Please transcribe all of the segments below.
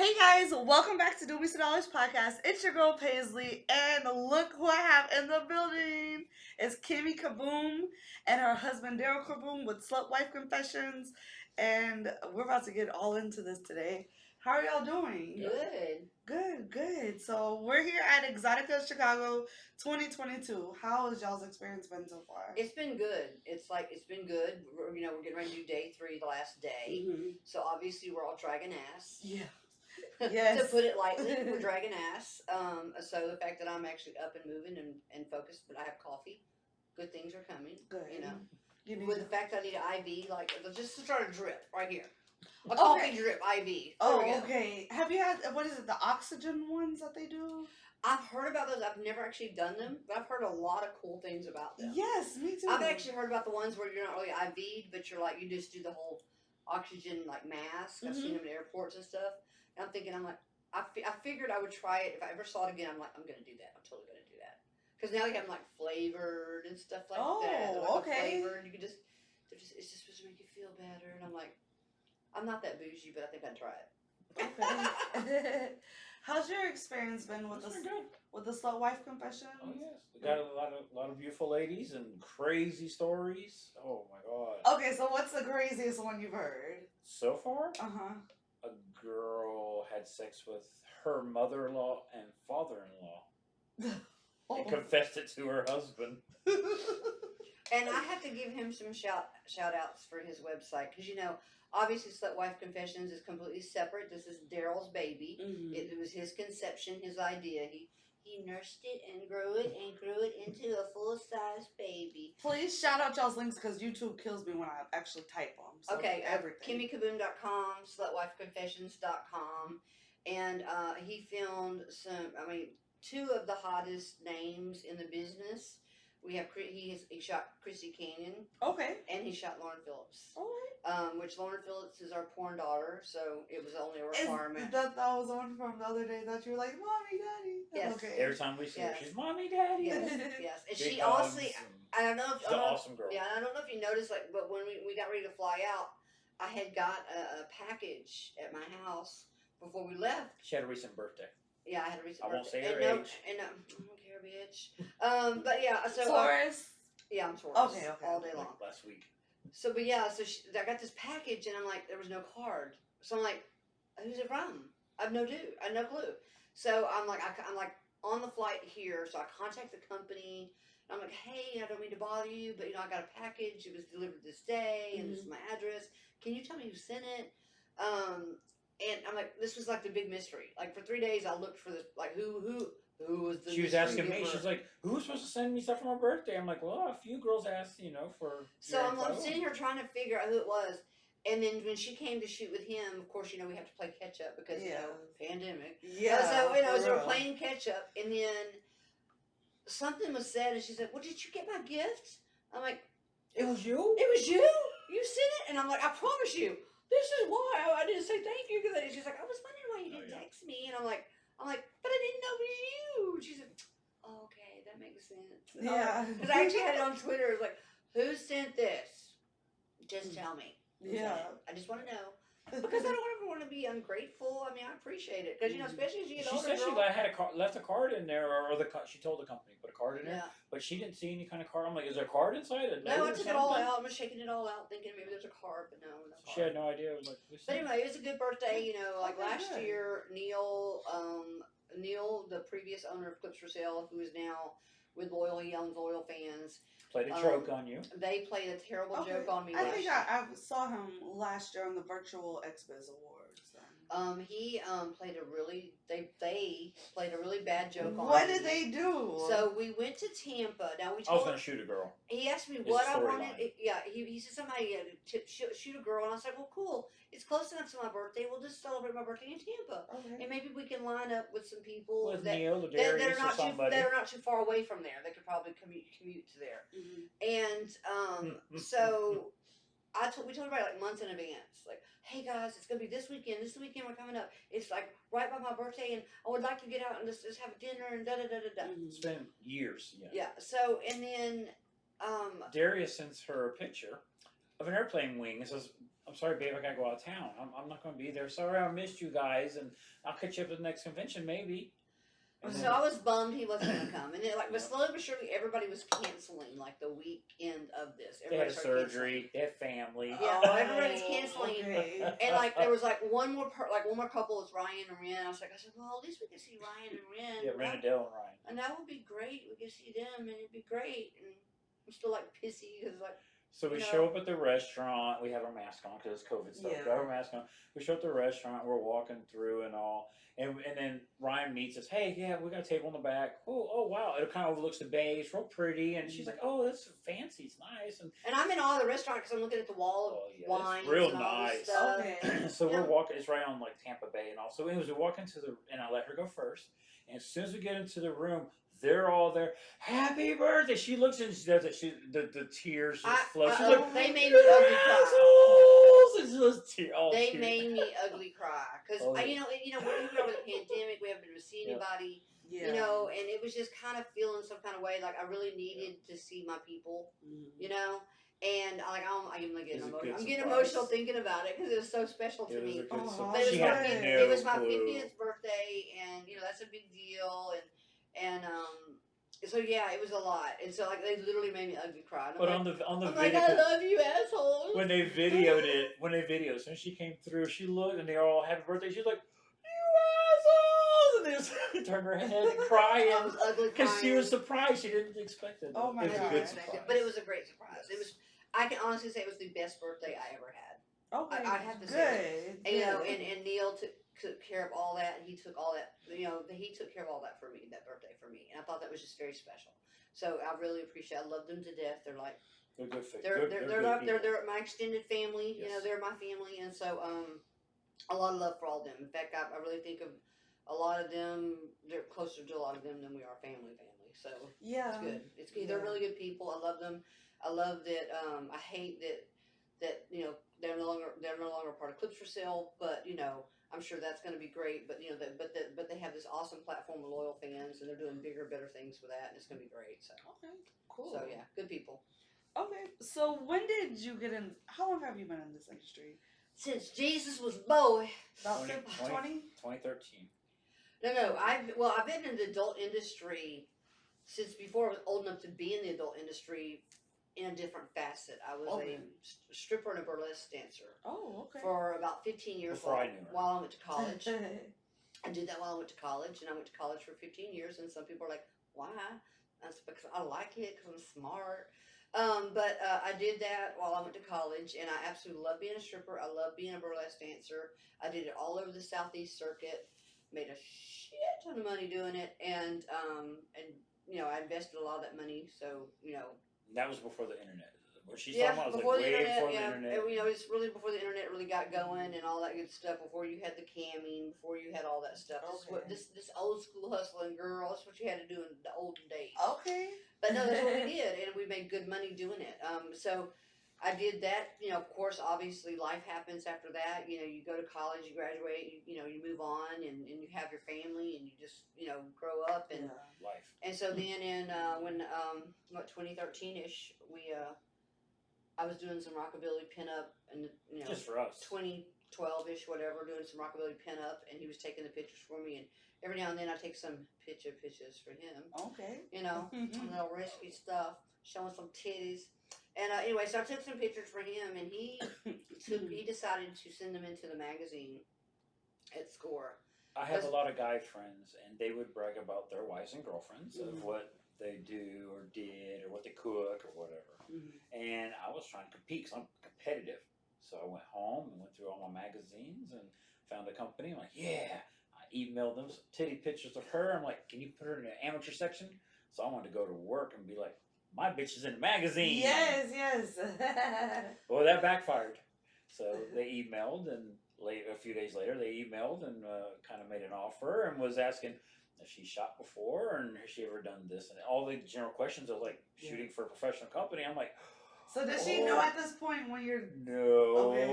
Hey guys, welcome back to Doobie Dollars Podcast. It's your girl Paislee, and look who I have in the building. It's Kimmie Kaboom and her husband Daryl Kaboom with Slut Wife Confessions, and we're about to get all into this today. How are y'all doing? Good. So we're here at Exotica Chicago 2022. How has y'all's experience been so far? It's been good. It's been good. We're getting ready to do day 3, the last day. Mm-hmm. So obviously we're all dragging ass. Yeah. Yes. To put it lightly, we're dragging ass. So the fact that I'm actually up and moving and focused, but I have coffee. Good things are coming. Good. With the fact that I need an IV, like just to start a drip right here. A coffee drip IV. Okay. Have you had, what is it, the oxygen ones that they do? I've heard about those. I've never actually done them, but I've heard a lot of cool things about them. Yes, me too. I've actually heard about the ones where you're not really IV'd, but you're like, you just do the whole oxygen like mask. I've seen them in airports and stuff. And I'm thinking, I figured I would try it. If I ever saw it again, I'm like, I'm going to do that. I'm totally going to do that. Because now they have them like flavored and stuff like that. They're like flavored. You can just, it's just supposed to make you feel better. And I'm like, I'm not that bougie, but I think I'd try it. Okay. How's your experience been with the Slut Wife Confessions? Oh yes, we got a lot of beautiful ladies and crazy stories. Oh my god. Okay, so what's the craziest one you've heard? So far, Uh-huh. a girl had sex with her mother-in-law and father-in-law and confessed it to her husband. And I have to give him some shout outs for his website because obviously Slut Wife Confessions is completely separate. This is Daryl's baby. Mm-hmm. It was his conception, his idea. He nursed it and grew it into a full-size baby. Please shout out y'all's links because YouTube kills me when I actually type them. So okay, everything. KimmieKaboom.com, SlutWifeConfessions.com, and he filmed two of the hottest names in the business. We have he shot Chrissy Canyon. Okay. And he shot Lauren Phillips. All right. Which Lauren Phillips is our porn daughter, so it was only a requirement. That was the one from the other day that you were like, Mommy, Daddy. Yes. Okay. Every time we see her, she's Mommy, Daddy. Yes. Yes. And she honestly, I don't know if she's an awesome girl. Yeah, I don't know if you noticed, but when we got ready to fly out, I had got a package at my house before we left. She had a recent birthday. Yeah, I had a recent birthday. I won't say her age. I don't care, bitch. But yeah, so Taurus. Yeah, I'm Taurus. Okay. All day long. Like last week. So, but yeah, I got this package, and I'm like, there was no card. So I'm like, who's it from? I have no clue. So I'm like on the flight here. So I contact the company. And I'm like, hey, I don't mean to bother you, but I got a package. It was delivered this day, and this is my address. Can you tell me who sent it? And I'm like, this was like the big mystery. Like for 3 days, I looked for this, like who was the. She was asking me. She's like, "Who's supposed to send me stuff for my birthday?" I'm like, "Well, a few girls asked, for." So I'm sitting here trying to figure out who it was, and then when she came to shoot with him, of course, we have to play catch up because pandemic. Yeah. So so we're playing catch up, and then something was said, and she said, "Well, did you get my gift?" I'm like, "It was you. It was you. You sent it," and I'm like, "I promise you, this is why I didn't say thank you." Because she's like, "I was wondering why you didn't text me," and I'm like, but I didn't know it was you. She said, oh, okay, that makes sense. Yeah. Because I actually had it on Twitter. It was like, who sent this? Just tell me. Yeah. I just want to know. Because I don't ever want to be ungrateful. I mean, I appreciate it. Because, especially as you get older. She said she left a card in there, or she told the company put a card in there. Yeah. But she didn't see any kind of card. I'm like, is there a card inside? No, I took it all out. I'm just shaking it all out, thinking maybe there's a card, but no card. She had no idea. It was like, but anyway, it was a good birthday. Like last year, Neil, the previous owner of Clips for Sale, who is now with Loyal, he owns Loyal Fans. Played a joke on you. They played a terrible joke on me. I think I saw him last year on the virtual XBiz Awards. He played a really they played a really bad joke on me. What did they do? So we went to Tampa. Now I was gonna shoot a girl. He asked me what I wanted. He said somebody shoot a girl, and I said, well, cool. It's close enough to my birthday. We'll just celebrate my birthday in Tampa, and maybe we can line up with some people with Neil or Darius or somebody that are not too far away from there. They could probably commute to there. And so we told everybody like months in advance, like, hey guys, it's gonna be this weekend. This weekend we're coming up. It's like right by my birthday, and I would like to get out and just have a dinner and da da da da da. It's been years. Yeah. So and then Darius sends her a picture of an airplane wing. It says I'm sorry, babe, I gotta go out of town. I'm not gonna be there. Sorry, I missed you guys, and I'll catch you up at the next convention, maybe. And So then, I was bummed he wasn't going to come, and but Yep. slowly but surely everybody was canceling like the weekend of this. they had Everybody started surgery. They had family. Yeah, Oh, everybody's canceling. okay. And like there was like one more couple was Ryan and Ren. I said, well, at least we can see Ryan and Ren. Yeah, Renadell and Ryan. And that would be great. We could see them, and it'd be great. And I'm still like pissy because like. So we show up at the restaurant. We have our mask on because it's COVID stuff. Yeah. We have our mask on. We show up at the restaurant. We're walking through and all. And then Ryan meets us. Hey, yeah, we got a table in the back. Oh, wow. It kind of overlooks the bay. It's real pretty. And she's like, oh, that's fancy. It's nice. And I'm in awe of the restaurant because I'm looking at the wall of wines. It's real and all this nice. stuff. Okay. So we're walking. It's right on like Tampa Bay and all. So anyways, we walk into and I let her go first. And as soon as we get into the room, they're all there. Happy birthday! She looks and she does it. The tears just flow. She's like, they made me ugly cry. assholes! It's just They made me ugly cry because Oh, yeah. you know we're over the pandemic. We haven't been able to see anybody. Yeah. You know, and it was just kind of feeling some kind of way. Like I really needed to see my people. You know. And I'm getting emotional thinking about it because it was so special to me. Oh, But it was, She my, had it was no my clue. 50th birthday, and you know that's a big deal. And so yeah, it was a lot. And so like they literally made me ugly cry. But like, on the I'm video, like, I love you, assholes. when they videoed it, as soon as she came through, she looked and they were all happy birthday. She's like, you assholes! And they just turned her head and crying I was ugly because she crying. was surprised. She didn't expect it. Oh my It was a God. good surprise. But it was a great surprise. It was. I can honestly say it was the best birthday I ever had. Okay. I have to good. say And, you know, Good. and Neil took care of all that. He took all that. You know, he took care of all that for me. That birthday for me, and I thought that was just very special. So I really appreciate. I love them to death. They're like. They're good. They're my extended family. You know, Yes. they're my family, and so a lot of love for all of them. In fact, I really think of a lot of them. They're closer to a lot of them than we are family. So Yeah. it's good. It's good. They're really good people. I love them. I love that. I hate that you know they're no longer part of Clips for Sale, but you know. I'm sure that's going to be great, but you know, but they have this awesome platform of loyal fans, and they're doing bigger, better things with that, and it's going to be great. So, Okay. Cool. So yeah, good people. Okay. So when did you get in? How long have you been in this industry? Since Jesus was boy. About 20? 2013. No. I've been in the adult industry since before I was old enough to be in the adult industry in a different facet. I was a stripper and a burlesque dancer. Oh, okay. For about 15 years Before I knew her. while I went to college. I did that while I went to college, and I went to college for 15 years, and some people are like, why? That's because I like it, because I'm smart. But I did that while I went to college, and I absolutely love being a stripper. I love being a burlesque dancer. I did it all over the Southeast circuit, made a shit ton of money doing it, and you know, I invested a lot of that money, so, you know. That was before the internet. What she's Yeah, talking about before was the like way internet, before yeah. the internet. You know, it's really before the internet really got going and all that good stuff. Before you had the camming, before you had all that stuff. This old school hustling girl. That's what you had to do in the olden days. Okay. But no, that's what we did, and we made good money doing it. So I did that. You know, of course, obviously, life happens after that. You know, you go to college, you graduate, you know, you move on, and you have your family, and you just, you know, grow up and. Yeah. Life. And so then in 2013-ish, I was doing some rockabilly pinup, and you know, Just for us. 2012-ish, whatever, doing some rockabilly pinup, and he was taking the pictures for me, and every now and then I take some pictures for him. Okay. You know, some little risky stuff, showing some titties. And anyway, so I took some pictures for him, and he decided to send them into the magazine at Score. I have a lot of guy friends, and they would brag about their wives and girlfriends of what they do or did or what they cook or whatever. And I was trying to compete because I'm competitive. So I went home and went through all my magazines and found a company. I'm like, yeah. I emailed them some titty pictures of her. I'm like, can you put her in the amateur section? So I wanted to go to work and be like, my bitch is in the magazine. Yes. Well, that backfired. So they emailed, and a few days later, they emailed and kind of made an offer and was asking, has she shot before, and has she ever done this? And all the general questions of like shooting for a professional company. I'm like, so does she know at this point when you're? no. Okay.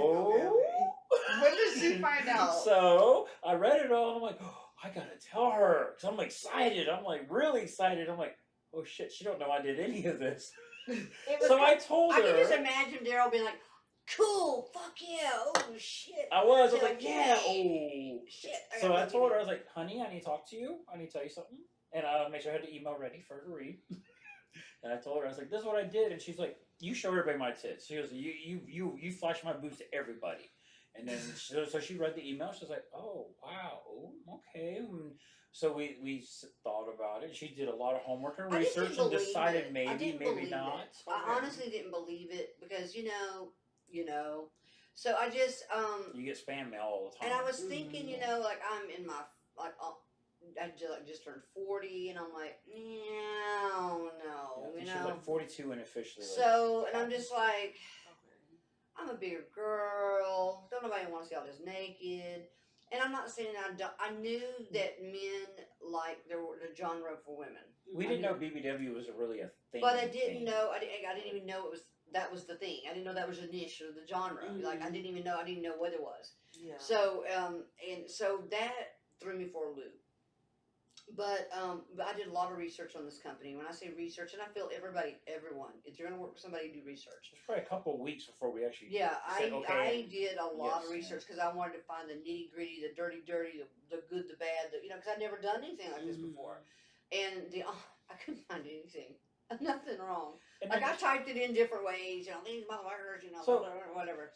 When did she find out? So I read it all, and I'm like, oh, I gotta tell her, because I'm excited. I'm like really excited. I'm like, oh shit, she don't know I did any of this. So I told her. I can just imagine Daryl being like, cool, fuck yeah, oh shit. I was Hell like, yeah, oh. shit. So I told her, I was like, honey, I need to talk to you. I need to tell you something. And I made sure I had the email ready for her to read. And I told her, I was like, this is what I did. And she's like, you show everybody my tits. She goes, you flash my boobs to everybody. And then, so she read the email. She was like, oh, wow, okay. And so we thought about it. She did a lot of homework and research and decided maybe not. I honestly didn't believe it because, you know. So I just, You get spam mail all the time. and I was thinking, you know, like I'm in my, like, I just turned 40, and I'm like, no, Yeah, you she's know. like 42 and officially. So, and I'm just like, I'm a bigger girl. Don't nobody want to see all this naked. And I'm not saying I knew that men like the genre for women. We didn't know BBW was really a thing. But I didn't know. I didn't even know that was the thing. I didn't know that was a niche or the genre. Like I didn't know what it was. Yeah. So and so that threw me for a loop. But I did a lot of research on this company. When I say research, and I feel everyone, if you're going to work with somebody, do research. It was probably a couple of weeks before we actually. Yeah, said, I did a lot of research because I wanted to find the nitty gritty, the dirty, the good, the bad, because I'd never done anything like this before, and I couldn't find anything, nothing wrong. Like I typed it in different ways, these motherfuckers, so, whatever.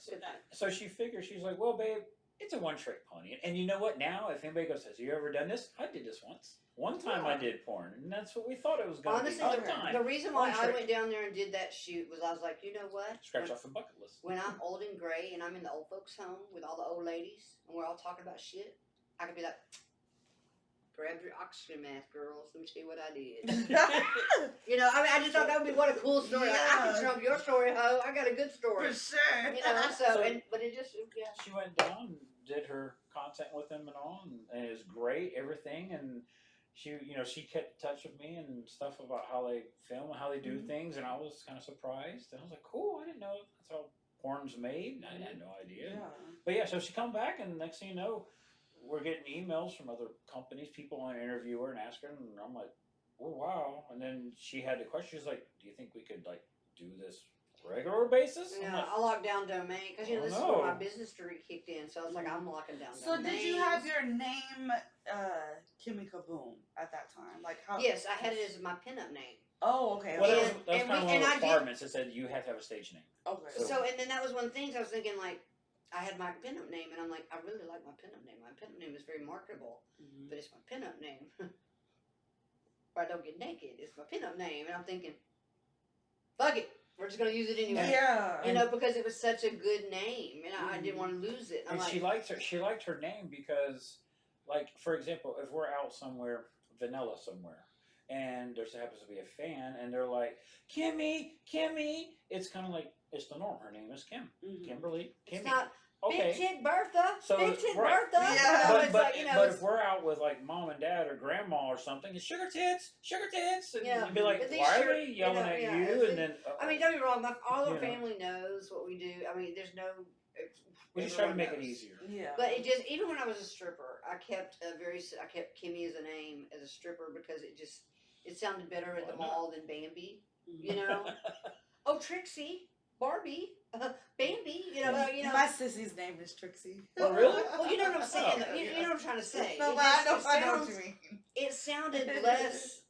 So she figures, she's like, well, babe, it's a one-trick pony, and you know what? Now, if anybody goes, has you ever done this? I did this once. One time I did porn, and that's what we thought it was going to be. Honestly, the reason why I went down there and did that shoot was I was like, you know what? Scratch off the bucket list. When I'm old and gray and I'm in the old folks' home with all the old ladies and we're all talking about shit, I could be like, grab your oxygen mask, girls. Let me tell you what I did. I just thought that would be what a cool story. Yeah. Like, I can trump your story, ho. I got a good story. For sure. But it just, yeah. She went down and did her content with them and all, and it was great, everything, and she kept in touch with me and stuff about how they film and how they do things, and I was kind of surprised, and I was like, cool, I didn't know that's how porn's made. I had no idea. Yeah. But yeah, so she come back, and next thing you know, we're getting emails from other companies. People want to interview her and ask her, and I'm like, oh wow. And then she had the question. She's like, do you think we could like do this regular basis? Yeah, like, I locked down domain because this is where my business degree kicked in. So I was like, I'm locking down. So domains. did you have your name, Kimmie Kaboom, at that time? Like how? Yes, I had it as my pinup name. Oh, okay. Well, okay. that was kind of one of the requirements. It said you have to have a stage name. Okay. So and then that was one of the things I was thinking, like, I had my pinup name, and I'm like, I really like my pinup name. My pinup name is very marketable, but it's my pinup name. Or I don't get naked. It's my pinup name, and I'm thinking, fuck it, we're just gonna use it anyway. Yeah. Because it was such a good name, and I didn't want to lose it. And she liked her name because, like, for example, if we're out somewhere, vanilla somewhere, and there happens to be a fan, and they're like, Kimmie, it's kind of like, it's the norm. Her name is Kim. Kimberly. Kimmie. It's not okay. Big Tit Bertha. So, Big Tit right. Bertha. Yeah. But if we're out with like mom and dad or grandma or something, it's sugar tits, and you'd be like, why are they yelling at you? And then I mean, don't get me wrong. All our family knows what we do. I mean, there's no. We just try to make it easier. Yeah. But it just, even when I was a stripper, I kept Kimmie as a name as a stripper because it sounded better at the mall than Bambi. Oh, Trixie, Barbie, Bambi. My sissy's name is Trixie. Oh, really? Well, you know what I'm saying. You know what I'm trying to say. No, but I know what you mean. It sounded less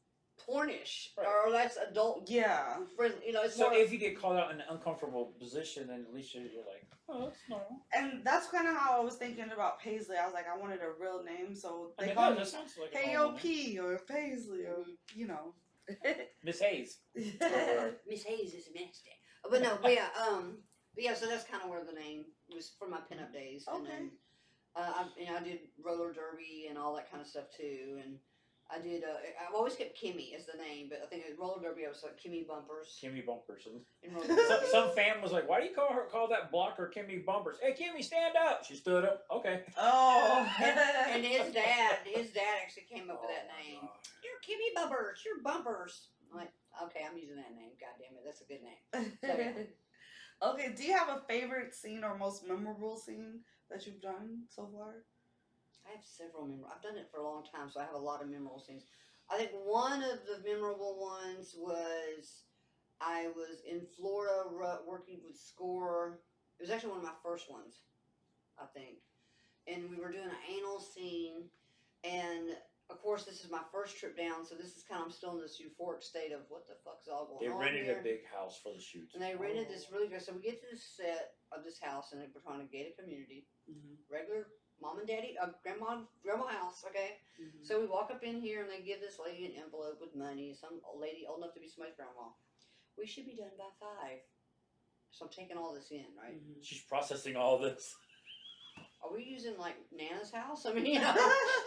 pornish or less adult. Yeah. Friendly. It's so more. If you get called out in an uncomfortable position, then at least you're like, oh, that's normal. And that's kind of how I was thinking about Paislee. I was like, I wanted a real name, so they I mean, call me that sounds like Hey Yo P or Paislee or Miss Hayes. Miss Hayes is nasty. But no, but yeah, so that's kind of where the name was from my pinup days. Okay. And then, I did roller derby and all that kind of stuff too. And I did, I've always kept Kimmie as the name, but I think roller derby, I was like Kimmie Bumpers. Kimmie Bumpers. And roller derby. Some fan was like, why do you call that blocker Kimmie Bumpers? Hey, Kimmie, stand up. She stood up. Okay. Oh. and his dad actually came up with that name. God. You're Kimmie Bumpers. You're Bumpers. I'm like, okay, I'm using that name. God damn it, that's a good name. So, yeah. Okay, do you have a favorite scene or most memorable scene that you've done so far? I have several memorable. I've done it for a long time, so I have a lot of memorable scenes. I think one of the memorable ones was I was in Florida working with Score. It was actually one of my first ones, I think. And we were doing an anal scene, and of course, this is my first trip down, so this is kind of, I'm still in this euphoric state of what the fuck's all going They on rented here. a big house for the shoots. And they rented this really good. So we get to the set of this house, and we're trying to gated community, regular mom and daddy, grandma house. Okay. So we walk up in here, and they give this lady an envelope with money. Some old lady old enough to be somebody's grandma. We should be done by 5. So I'm taking all this in, right? She's processing all this. Are we using like Nana's house? I mean, you know,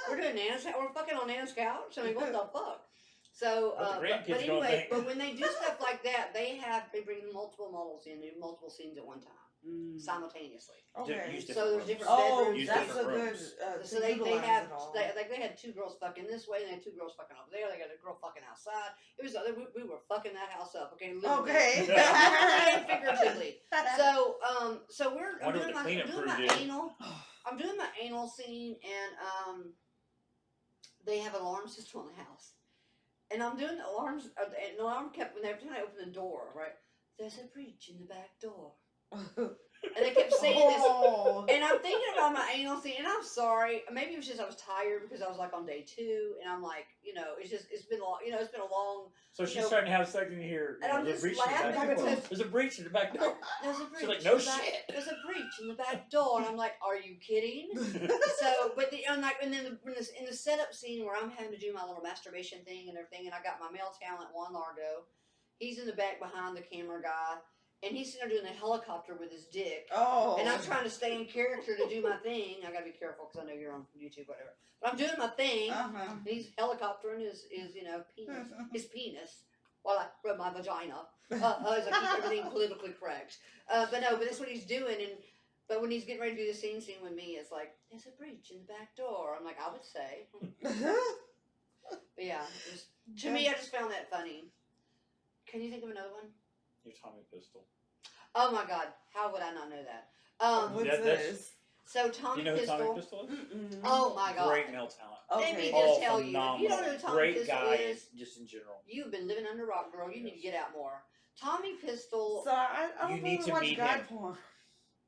we're doing Nana's house. We're fucking on Nana's couch. I mean, what the fuck? So, What the grandkids but gonna anyway, think. but when they do stuff like that, they bring multiple models in, do multiple scenes at one time, simultaneously. Okay. Use So there's rooms. different Oh, bedrooms. Use that's a different good. rooms. So they have they had 2 girls fucking this way, and they had 2 girls fucking over there. They got a girl fucking outside. It was we were fucking that house up. Okay. Literally. Okay. And figuratively. So I'm Wonder doing what the cleanup crew my did. anal. I'm doing my anal scene, and they have an alarm system on the house, and I'm doing the alarms. And the alarm kept when every time I open the door, right? There's a breach in the back door, and they kept saying this. Oh. And I'm thinking about my anal scene, and I'm sorry. Maybe it was just I was tired because I was like on day 2, and I'm like, it's been long. It's been a long. So she's starting to have sex in here. And I'm There's a just breach in the laughing back door. because- There's a breach in the back door. There's a breach. She's like, in no the back- shit. There's a breach in the back door, and I'm like, are you kidding? So, but and then in the setup scene where I'm having to do my little masturbation thing and everything, and I got my male talent Juan Largo, he's in the back behind the camera guy, and he's sitting there doing the helicopter with his dick. Oh. And I'm trying to stay in character to do my thing. I gotta be careful because I know you're on YouTube, whatever. But I'm doing my thing. Uh-huh. And he's helicoptering his penis, his penis, while I rub my vagina. As I keep everything politically correct. But that's what he's doing. But when he's getting ready to do the scene with me, it's like, there's a breach in the back door. I'm like, I would say. But yeah, to me, I just found that funny. Can you think of another one? Your Tommy Pistol. Oh my God, how would I not know that? What's Yeah, that's- this? So Tommy You know who Pistol. Tommy Pistol is? Mm-mm. Oh my God. Great male talent. Let me Okay. just Oh, tell you, if you don't know who Tommy Great Pistol guy, is, just in general. you've been living under a rock, girl. You need to get out more. Tommy Pistol. So I You don't need really to watch meet guy him. porn.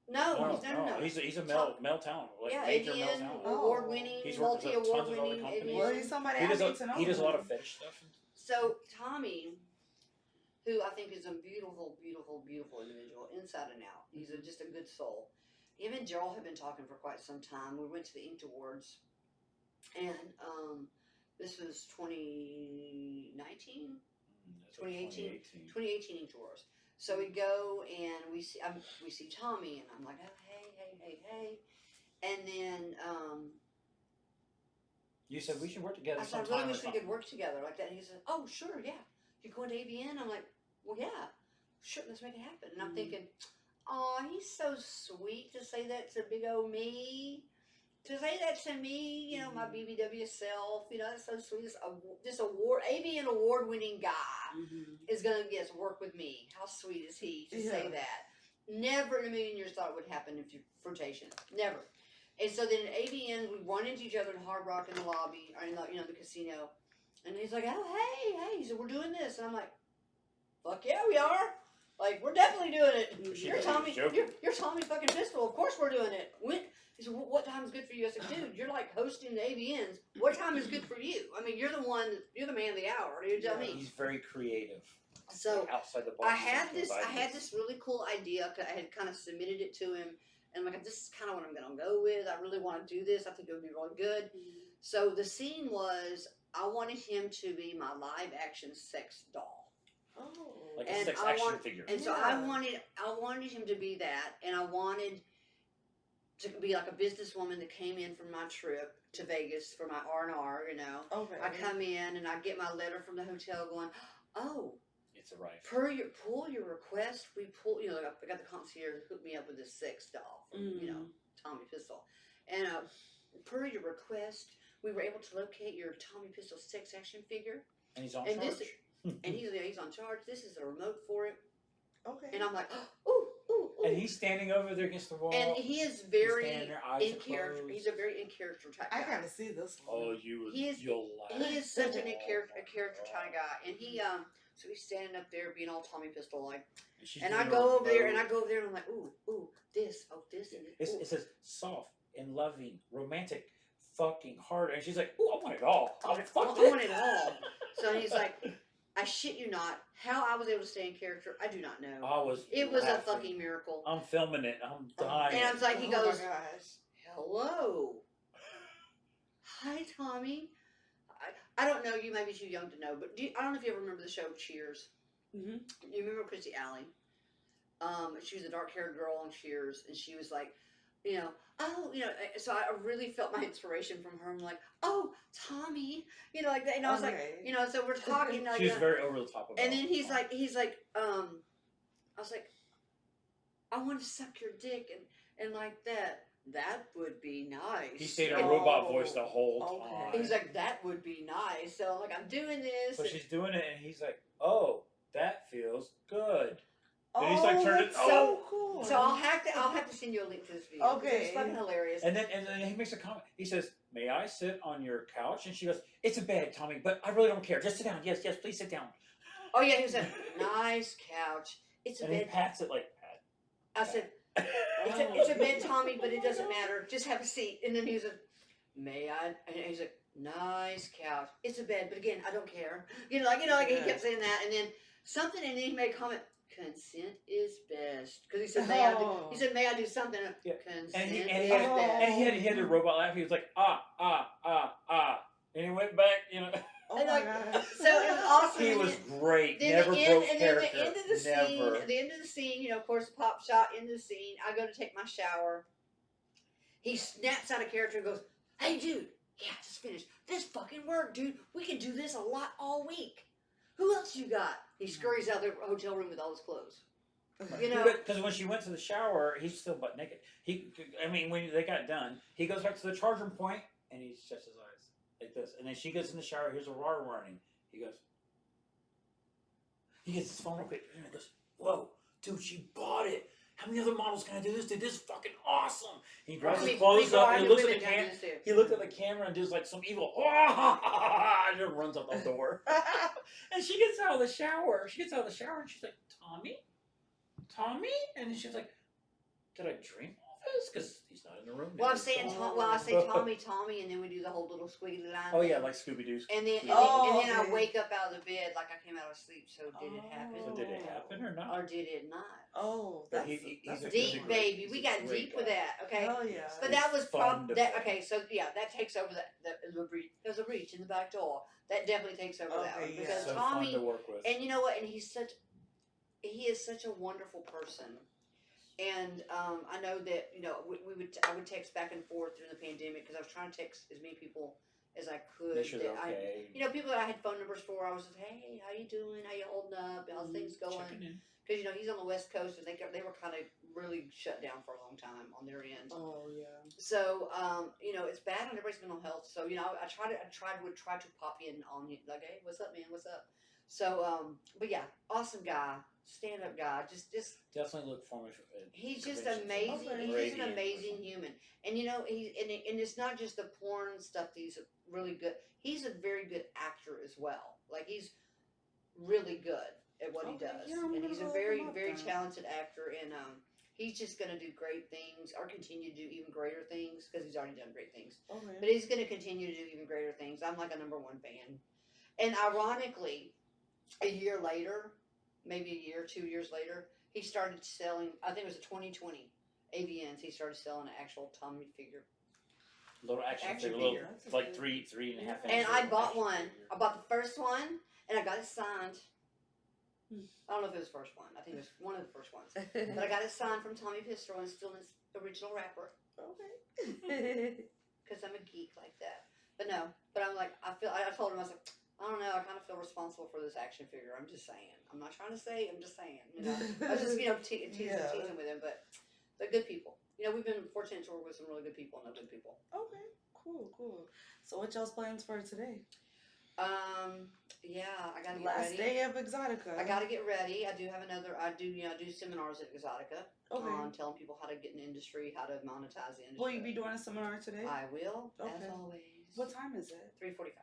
No. He's a male talent, like Yeah, major male Avian, talent. award-winning, He's worked with tons of other multi-award-winning. companies. Avian. Well, he's somebody He I does, need to know. he does a lot of fetish stuff. So Tommy, who I think is a beautiful, beautiful, beautiful individual, inside and out. He's just a good soul. Him and Joel have been talking for quite some time. We went to the Inked Awards, and this was 2019? 2018? 2018 Inked Awards. So we go and we see Tommy, and I'm like, oh, hey. And then You said we should work together I said, I sometime. really or wish we something. could work together like that. And he said, oh, sure, yeah. You going to AVN? I'm like, well, yeah. Sure, let's make it happen. And I'm thinking, oh, he's so sweet to say that to big old me. To say that to me, my BBW self, that's so sweet. This AVN award-winning guy is going to work with me. How sweet is he to say that? Never in a million years thought it would happen if you flirtation. Never. And so then at AVN, we run into each other in Hard Rock in the lobby, or in the casino. And he's like, oh, hey. He said, we're doing this. And I'm like, fuck yeah, we are. Like, we're definitely doing it. You're Tommy. You're Tommy fucking Pistol. Of course we're doing it. He said, what time is good for you? I said, dude, you're like hosting the AVNs. What time is good for you? I mean, you're the man of the hour. You tell me. He's very creative. So outside the box. I had this really cool idea. I had kind of submitted it to him. And I'm like, this is kind of what I'm going to go with. I really want to do this. I think it would be really good. So the scene was, I wanted him to be my live action sex doll. Oh. Like And a sex I action want- figure. And so I wanted him to be that, and I wanted to be like a businesswoman that came in from my trip to Vegas for my R&R, Okay. I come in and I get my letter from the hotel going, oh, It's a rifle. per your request, we pull, I got the concierge hook me up with this sex doll from, Tommy Pistol. And per your request, we were able to locate your Tommy Pistol sex action figure. And he's on And charge. And he's on charge. This is a remote for it. Okay. And I'm like, ooh. And he's standing over there against the wall. And he is He's very standing there, eyes in are character. closed. He's a very in character type guy. I gotta see this one. Oh, you'll laugh. He is such a character type guy. And he so he's standing up there being all Tommy Pistol like. she's And doing I her go over there remote. and I'm like, ooh, this, oh this, and this. It says soft and loving, romantic, fucking hard. And she's like, "Ooh, I want it all. I want it all." So he's like, I shit you not, how I was able to stay in character, I do not know. It was a fucking miracle. I'm filming it. I'm dying. And I was like, he goes, my gosh. hello. Hi, Tommy. I don't know, you might be too young to know, but I don't know if you ever remember the show Cheers. Mm-hmm. You remember Christy Alley? She was a dark-haired girl on Cheers, and she was like, so I really felt my inspiration from her. I'm like, oh, Tommy, like that. And I was like, so we're talking. Like, She was very over the top about it. And then he's like, I was like, I want to suck your dick and like that. That would be nice. He stayed in a robot voice the whole time. He's like, that would be nice. So I'm like, I'm doing this. So she's doing it, and he's like, oh, that feels good. And he's like, turn it. So cool. So I'll have to send you a link to this video. Okay. It's fucking hilarious. And then he makes a comment. He says, "May I sit on your couch?" And she goes, "It's a bed, Tommy, but I really don't care. Just sit down. Yes, please sit down." Oh yeah, he said, "Nice couch. It's a and bed." he pats it like pat. I said, it's a bed, Tommy, but it doesn't matter. Just have a seat. And then he said, "May I?" And he's like, "Nice couch. It's a bed, but again, I don't care." He kept saying that, and then something, and then he made a comment. Consent is best, because he said, "May I do something?" Yeah. Consent he had the robot laugh. He was like, and he went back, Oh my gosh. So it was awesome. He was great. Then Never broke character. And then the end of the Never. scene, of course, the pop shot, end of the scene. I go to take my shower. He snaps out of character and goes, "Hey, dude, yeah, just finished. This fucking work, dude. We can do this a lot all week. Who else you got?" He scurries out of the hotel room with all his clothes. Because when she went to the shower, he's still butt naked. When they got done, he goes back to the charging point and he shuts his eyes like this. And then she gets in the shower. Here's a water running. He gets his phone real quick. And he goes, "Whoa, dude, she bought it. How many other models can I do this to? This is fucking awesome." And he grabs his clothes up and he looks at the camera. He looked at the camera and does like some evil, and then runs out the door. And she gets out of the shower. And she's like, Tommy? And then she's like, did I dream all this? Because he's not in the room. Well, I say Tommy, and then we do the whole little squiggly line. Oh yeah, like Scooby-Doo. And then I wake up out of the bed like I came out of sleep. So did it happen? So did it happen or not? Or did it not? Oh, he's a deep, baby. We got deep with that. Okay. Oh yeah. But that was okay. So yeah, that takes over there's a breach in the back door. That definitely takes over that one because so Tommy. fun to work with. And you know what? And he is such a wonderful person. And I know that I would text back and forth during the pandemic because I was trying to text as many people as I could. Make sure they're okay. People that I had phone numbers for. I was just, "Hey, how you doing? How you holding up? How's things going?" Because he's on the West Coast and they were kind of really shut down for a long time on their end. Oh yeah. So it's bad on everybody's mental health. So I would try to pop in on you like, "Hey, what's up, man? What's up?" So but yeah, awesome guy, stand up guy. Just definitely look for him. He's just amazing. Okay. He's just an amazing human. And and it's not just the porn stuff that he's really good. He's a very good actor as well. Like he's really good at what he does. Yeah, and he's a very, very talented actor, and he's just going to do great things or continue to do even greater things because he's already done great things. Okay. But he's going to continue to do even greater things. I'm like a #1 fan. And ironically, a year later, maybe a year, 2 years later, he started selling, I think it was a 2020 AVNs, he started selling an actual Tommy figure. Little action figure. It's like 3.5 inches. And I bought one. I bought the first one, and I got it signed. I don't know if it was the first one. I think it was one of the first ones. But I got it signed from Tommy Pistol, and it's still in its original wrapper. Okay. Because I'm a geek like that. But no. But I'm like, I told him, I was like, I don't know, I kind of feel responsible for this action figure. I'm just saying. I'm not trying to say, I'm just saying. I was just, teasing with him, but they're good people. We've been fortunate to work with some really good people and good people. Okay, cool. So what y'all's plans for today? Yeah, I gotta get ready. Last day of Exotica. I gotta get ready. I do have I do seminars at Exotica. Okay. On telling people how to get in the industry, how to monetize the industry. Will you be doing a seminar today? I will, okay. as always. What time is it? 3:45.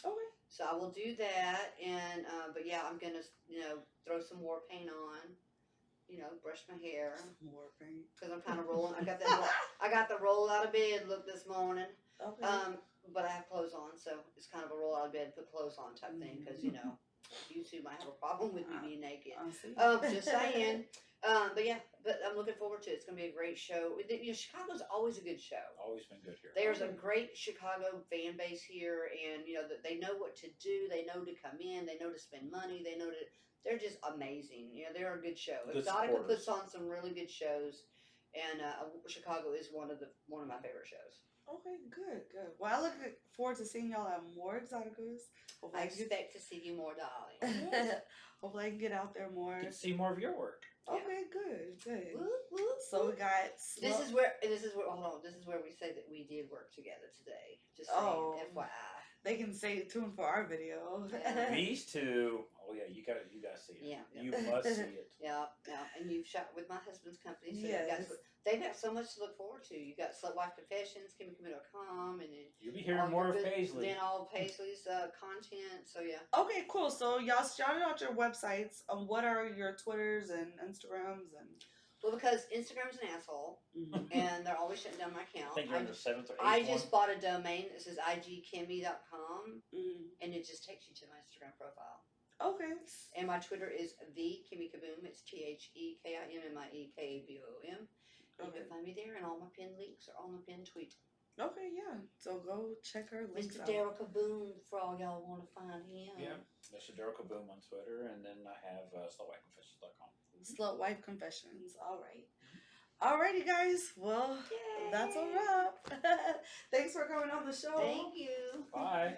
Okay. So I will do that, and but yeah, I'm gonna throw some war paint on. brush my hair More paint. because I'm kind of rolling. I got the roll out of bed look this morning. Okay. But I have clothes on, so it's kind of a roll out of bed, put clothes on type thing because you two might have a problem with me being naked. I see. Just saying. But I'm looking forward to it. It's going to be a great show. Chicago's always a good show. Always been good here. There's a great Chicago fan base here, and that they know what to do. They know to come in. They know to spend money. They know to. They're just amazing. They're a good show. Good Exotica supporters. puts on some really good shows, and Chicago is one of my favorite shows. Okay, good. Well, I look forward to seeing y'all at more Exoticas. I expect to see you more, darling. Hopefully I can get out there more. Get to see more of your work. Okay, good. Woo, woo, So we woo. got. This is where hold on. This is where we say that we did work together today. Just saying, FYI. They can stay tuned for our video. Yeah. These two, oh yeah, you gotta see it. Yeah. You must see it. Yeah. And you've shot with my husband's company, so Yes. they've got so much to look forward to. You got Slut Wife Confessions, Kimmie Kaboom, and then You'll be hearing more of Paislee. Then all Paislee's content. So yeah. Okay, cool. So y'all shouted out your websites. What are your Twitters and Instagrams and? Well, because Instagram's an asshole, and they're always shutting down my account. I think you're on the 7th or 8th I just bought a domain that says igkimmie.com, and it just takes you to my Instagram profile. Okay. And my Twitter is the Kimmie Kaboom. It's TheKimmie Kaboom. You can find me there, and all my pinned links are on the pinned tweet. Okay, yeah. So go check her links Mr. out. MR Kaboom, for all y'all want to find him. Yeah, Mr. MR Kaboom on Twitter, and then I have slutwifeconfessions.com. Slut Wife Confessions. All right. Alrighty, guys. Well, Yay. that's a wrap. Thanks for coming on the show. Thank you. Bye.